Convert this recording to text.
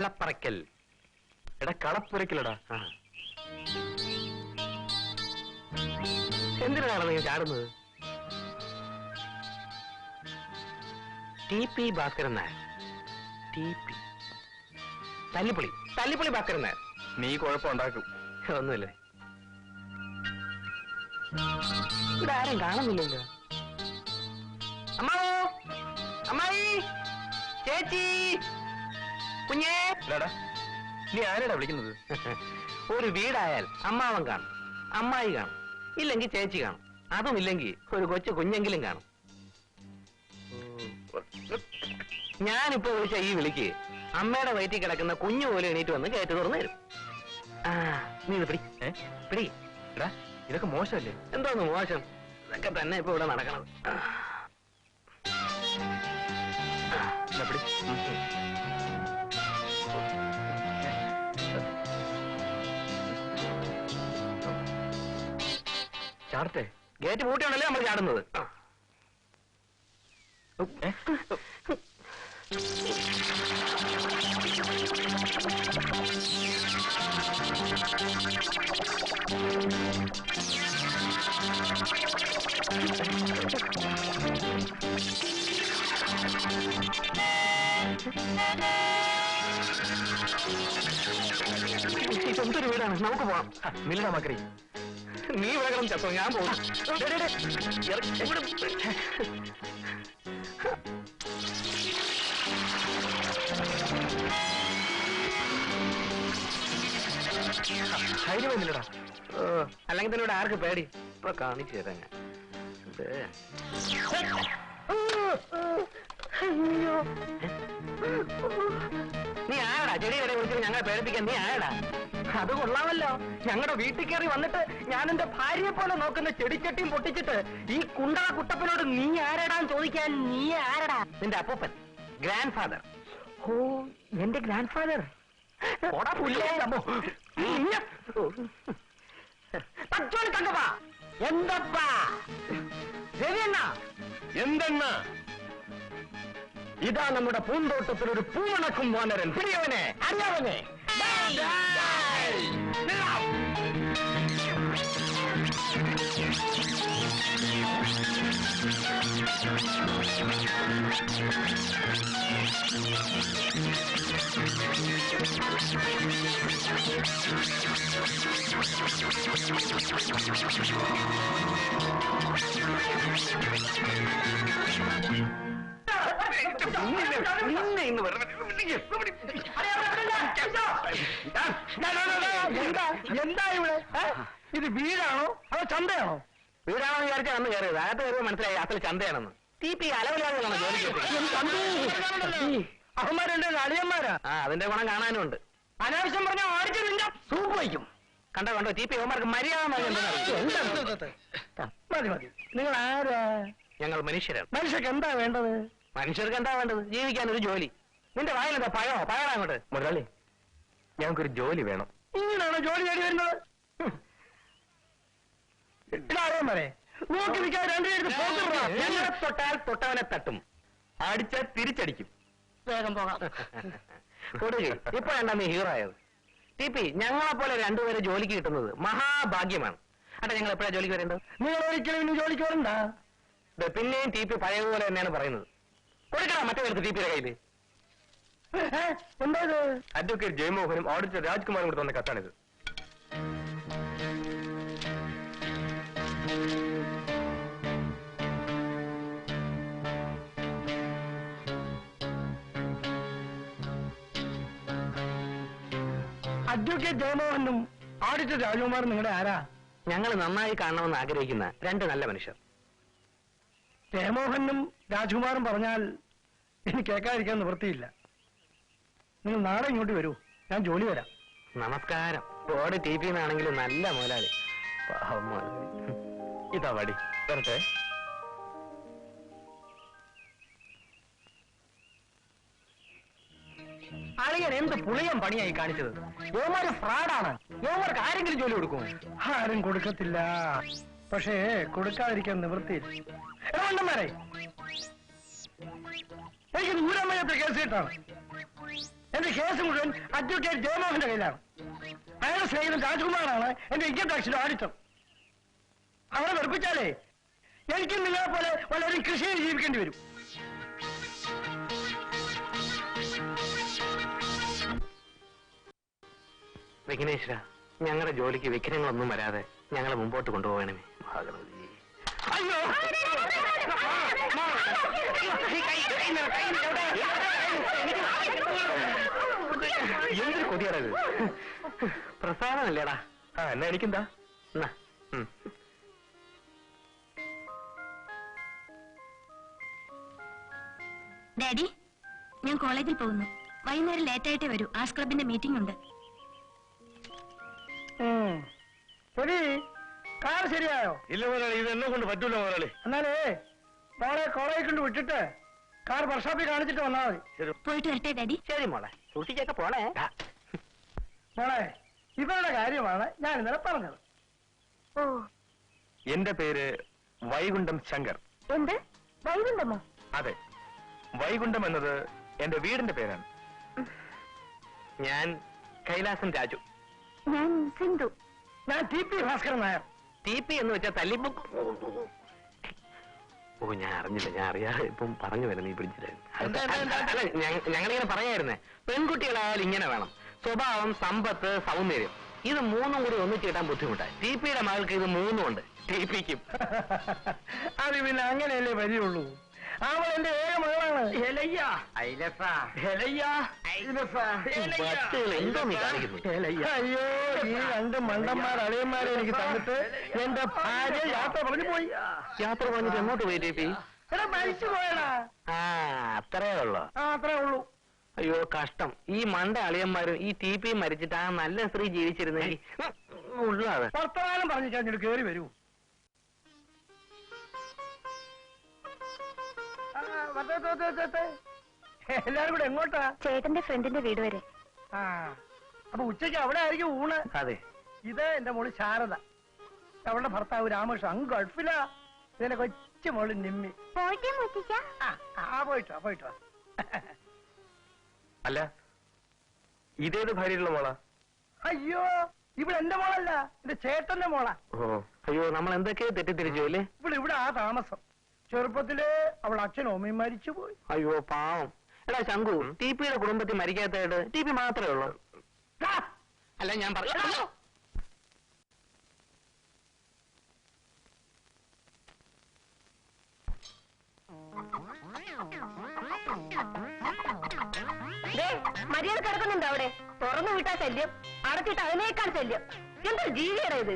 കളപ്പറയ്ക്കൽ. എടാ കളപ്പുരയ്ക്കലടാ. എന്തിനാണ് നീ ചാടുന്നത്? TP ഭാസ്കരൻ നായർ. TP തല്ലിപ്പൊളി ഭാസ്കരൻ നായർ. നീ കുഴപ്പമുണ്ടാക്കും. ഒന്നുമില്ലേ? ഇവിടെ ആരും കാണുന്നില്ലല്ലോ. അമ്മാവോ, അമ്മായി, ചേച്ചി, കുഞ്ഞേ. നീ ആരാടാ വിളിക്കുന്നത്? ഒരു വീടായാൽ അമ്മാവൻ കാണും, അമ്മായി കാണും, ഇല്ലെങ്കിൽ ചേച്ചി കാണും, അതും ഇല്ലെങ്കിൽ ഒരു കൊച്ചു കുഞ്ഞെങ്കിലും കാണും. ഞാനിപ്പോ വിളിച്ച ഈ വിളിക്ക് അമ്മയുടെ വയറ്റിൽ കിടക്കുന്ന കുഞ്ഞു പോലെ എണീറ്റ് വന്ന് കയറ്റി തുറന്നു തരും. നീ ഇത് പിടി. ഇതൊക്കെ മോശമല്ലേ? എന്തോന്ന് മോശം? ഇതൊക്കെ തന്നെ ഇപ്പൊ ഇവിടെ നടക്കണത്. ചാടട്ടെ? ഗേറ്റ് പൂട്ടിയാണല്ലേ നമ്മൾ ചാടുന്നത്. ഇതെന്തൊരു വീടാണ്? നമുക്ക് പോവാം. മില്ലണ മക്രി, നീ വേഗം ചത്തോ, ഞാൻ പോകും. ധൈര്യമില്ലടാ. അല്ലെങ്കിൽ തന്നെ ഇവിടെ ആർക്ക് പേടി? ഇപ്പൊ കാണിച്ചു തരാം ഞാൻ. നീ ആയടാ ചെടി വരെ വിളിച്ചിട്ട് ഞങ്ങളെ പേടിപ്പിക്കാൻ? നീ ആയടാ? അത് കൊള്ളാമല്ലോ. ഞങ്ങളുടെ വീട്ടിൽ കയറി വന്നിട്ട് ഞാൻ എന്റെ ഭാര്യയെ പോലെ നോക്കുന്ന ചെടിച്ചട്ടിയും പൊട്ടിച്ചിട്ട് ഈ കുണ്ടള കുട്ടപ്പനോട് നീ ആരടാന്ന് ചോദിക്കാൻ നീ ആരടാ? നിന്റെ അപ്പൂപ്പൻ, ഗ്രാൻഡ് ഫാദർ. ഓ, എന്റെ ഗ്രാൻഡ് ഫാദർ. തങ്കപ്പാ, എന്തപ്പാ ശരിയെണ്ണ? എന്തെണ്ണ? ഇതാ നമ്മുടെ പൂന്തോട്ടത്തിലൊരു പൂവണക്കും വാനരൻ. പിടിയവനെ, അറിയാവനെ. എന്താ ഇവിടെ? ഇത് വീടാണോ അതോ ചന്തയാണോ? വീടാണോ വിചാരിച്ചാൽ അന്ന് കയറിയത്. അകത്ത് കയറിയത് മനസ്സിലായി അസൽ ചന്തയാണെന്ന്. TP അലവലാതെയാണ് ജോലിക്ക്. അവന്മാരുണ്ട്, അളിയന്മാരാ. അതിന്റെ ഗുണം കാണാനും ഉണ്ട്. അനാവശ്യം പറഞ്ഞാൽ ഓടിച്ചു നിന്റെ സൂപ്പ് വയ്ക്കും. കണ്ടോ TP അവന്മാർക്ക് മര്യാദ. മതി മതി. നിങ്ങൾ ആരാ? ഞങ്ങൾ മനുഷ്യരാണ്. മനുഷ്യർക്ക് എന്താ വേണ്ടത്? മനുഷ്യർക്ക് എന്താ വേണ്ടത്? ജീവിക്കാൻ ഒരു ജോലി. നിന്റെ വായിലെന്താ പഴമാ അങ്ങോട്ട്? മുതലാളി, ഞങ്ങൾക്കൊരു ജോലി വേണം. ഇങ്ങനെയാണോ ജോലി തേടി വരുന്നത്? നോക്കി നിൽക്കാൻ ഞങ്ങളെ തൊട്ടാൽ തൊട്ടവനെ തട്ടും, അടിച്ചാൽ തിരിച്ചടിക്കും. വേഗം പോകാം. കൊടുകെ ഇപ്പൊ വേണ്ട നീ ഹീറോ ആയത്. TP ഞങ്ങളെ പോലെ രണ്ടുപേരെ ജോലിക്ക് കിട്ടുന്നത് മഹാഭാഗ്യമാണ്. അട്ടെ, ഞങ്ങൾ എപ്പോഴാണ് ജോലിക്ക് വരേണ്ടത്? നിങ്ങൾ ഒരിക്കലും ഇനി ജോലിക്ക് വരണ്ട. പിന്നെയും TP പഴയതുപോലെ തന്നെയാണ് പറയുന്നത്. കൊടുക്കണം മറ്റേ പേർക്ക് TPയുടെ കയ്യില്. എന്താ ഇത്? അഡ്വക്കേറ്റ് ജയമോഹനും ഓഡിറ്റർ രാജ്കുമാറും കൂടെ തന്ന കത്താണിത്. അഡ്വക്കേറ്റ് ജയമോഹനും ഓഡിറ്റർ രാജ്കുമാറും നിങ്ങളുടെ ആരാ? ഞങ്ങൾ നന്നായി കാണണമെന്ന് ആഗ്രഹിക്കുന്ന രണ്ട് നല്ല മനുഷ്യർ. ജയമോഹനും രാജ്കുമാറും പറഞ്ഞാൽ എനിക്ക് കേൾക്കാതിരിക്കാൻ നിവൃത്തിയില്ല. നിങ്ങൾ നാളെ ഇങ്ങോട്ട് വരൂ, ഞാൻ ജോലി വരാം. നമസ്കാരം. ബോർഡ് TP എന്നാണെങ്കിലും നല്ല മുതലാളി. ഇതാ വടി, വരട്ടെ. അളിയൻ എന്ത് പുളിയം പണിയായി കാണിച്ചത്? യോമാര് ഫ്രാഡാണ്. യോമാർക്ക് ആരെങ്കിലും ജോലി കൊടുക്കും? ആരും കൊടുക്കത്തില്ല. പക്ഷേ കൊടുക്കാതിരിക്കാൻ നിവൃത്തിയില്ല. എനിക്ക് ദൂരമയത്തെ കേസ് കിട്ടാണ്. എന്റെ കേസ് മുഴുവൻ അഡ്വക്കേറ്റ് ജയമോഹന്റെ കയ്യിലാണ്. അയാളുടെ സ്നേഹിതൻ രാജ്കുമാറാണ് എന്റെ ഇൻകം ടാക്സിന്റെ ഓഡിറ്റർ. അവരെ വെറുപ്പിച്ചാലേ എനിക്കും നിങ്ങളെ പോലെ വളരെ കൃഷി ചെയ്ത് ജീവിക്കേണ്ടി വരും. വിഘ്നേശ്വര, ഞങ്ങളുടെ ജോലിക്ക് വിഘ്നങ്ങളൊന്നും വരാതെ ഞങ്ങളെ മുമ്പോട്ട് കൊണ്ടുപോകണമേ ഭഗവതി. അയ്യോ, എന്തൊരു കൊതിയാണത്. പ്രസാദമല്ലേടാ? എന്നാ എനിക്കെന്താ? ഡാഡി, ഞാൻ കോളേജിൽ പോകുന്നു. വൈകുന്നേരം ലേറ്റായിട്ടേ വരൂ. ആർട്സ് ക്ലബിന്റെ മീറ്റിംഗ് ഉണ്ട്. കാർ ശരിയായോ? ഇല്ല മുതലാളി, ഇത് എന്നെ കൊണ്ട് പറ്റൂല മുതലാളി. എന്നാലേ മോളെ കോളേജിൽ കൊണ്ട് വിട്ടിട്ട് കാർ വർക്ക്ഷോപ്പിൽ കാണിച്ചിട്ട് വന്നാൽ മതി. പോയിട്ട് വരട്ടെ ഡാഡി. ശരി മോളെ, സൂക്ഷിച്ചൊക്കെ പോണേ. മോളെ, ഇവരുടെ കാര്യമാണ് ഞാൻ ഇന്നലെ പറഞ്ഞത്. ഓ, എന്റെ പേര് വൈകുണ്ഠം ശങ്കർ. എന്ത് വൈകുണ്ഠമോ? അതെ, വൈകുണ്ഠം എന്നത് എന്റെ വീടിന്റെ പേരാണ്. ഞാൻ കൈലാസം രാജു. ഞാൻ സിന്ധു. ഞാൻ TP ഭാസ്കരൻ നായർ. TP എന്ന് വെച്ചാൽ തല്ലിപ്പൊക്ക്. ഓ, ഞാൻ അറിഞ്ഞില്ല, ഞാൻ അറിയാതെ ഇപ്പം പറഞ്ഞു വരുന്നു ഈ ബ്രിഡ്ജിലായിരുന്നു. അല്ല, ഞങ്ങളിങ്ങനെ പറയായിരുന്നേ, പെൺകുട്ടികളായാലും ഇങ്ങനെ വേണം. സ്വഭാവം, സമ്പത്ത്, സൗന്ദര്യം, ഇത് മൂന്നും കൂടി ഒന്നിച്ച് കിട്ടാൻ ബുദ്ധിമുട്ടായി. TPയുടെ മകൾക്ക് ഇത് മൂന്നും ഉണ്ട്. TPക്കും അത് പിന്നെ അങ്ങനെയല്ലേ വരികയുള്ളൂ. അവൾ എന്റെ ഏക മകളാണ്. അയ്യോ, ഈ രണ്ട് മണ്ടന്മാർ അളിയന്മാരെ എനിക്ക് തന്നിട്ട് എന്റെ ഭാര്യ യാത്ര പറഞ്ഞു പോയി. യാത്ര പറഞ്ഞിട്ട് എങ്ങോട്ട് പോയി TP? എടാ, മരിച്ചു പോയടാ. അത്രേ ഉള്ളു. അത്രേ ഉള്ളൂ. അയ്യോ, കഷ്ടം. ഈ മണ്ട അളിയന്മാരും ഈ TP മരിച്ചിട്ട് ആ നല്ല സ്ത്രീ ജീവിച്ചിരുന്നെങ്കിൽ ഉള്ളത്. വർത്തമാനം പറഞ്ഞു കഴിഞ്ഞിട്ട് കേറി വരൂ. എല്ലാരും കൂടെ എങ്ങോട്ടാ? ചേട്ടന്റെ ഫ്രണ്ടിന്റെ വീട് വരെ. അപ്പൊ ഉച്ചയ്ക്ക് അവിടെ ആയിരിക്കും ഊണ്. അതെ. ഇത് എന്റെ മോള് ശാരദ, അവളുടെ ഭർത്താവ് രാമകൃഷ്ണൻ അങ്ങ് ഗൾഫിലാ. ഇതിന്റെ കൊച്ചു മോള് നിമ്മി. പോയിട്ട് വാ. അല്ല, ഇതേത് ഭാര്യയുള്ള മോളാ? അയ്യോ, ഇവിടെ എന്റെ മോളല്ല, എന്റെ ചേട്ടന്റെ മോളാ. ഓ, അയ്യോ, നമ്മൾ എന്തൊക്കെയോ തെറ്റിദ്ധരിച്ചു അല്ലേ? ഇവിടെ ആ താമസം. ചെറുപ്പത്തില് അവൾ അച്ഛനും അമ്മയും മരിച്ചു പോയി. അയ്യോ, പാവം. എടാ ശങ്കു, TPയുടെ കുടുംബത്തിൽ മരിക്കാത്തായിട്ട് TP മാത്രമേ ഉള്ളൂ. അല്ല, ഞാൻ പറഞ്ഞു. മര്യാദ കിടക്കുന്നുണ്ടോ അവിടെ? തുറന്നു വിട്ടാ ശല്യം, അടച്ചിട്ട് അതിനേക്കാൾ ശല്യം. എന്തൊരു ജീവിയുടെ ഇത്?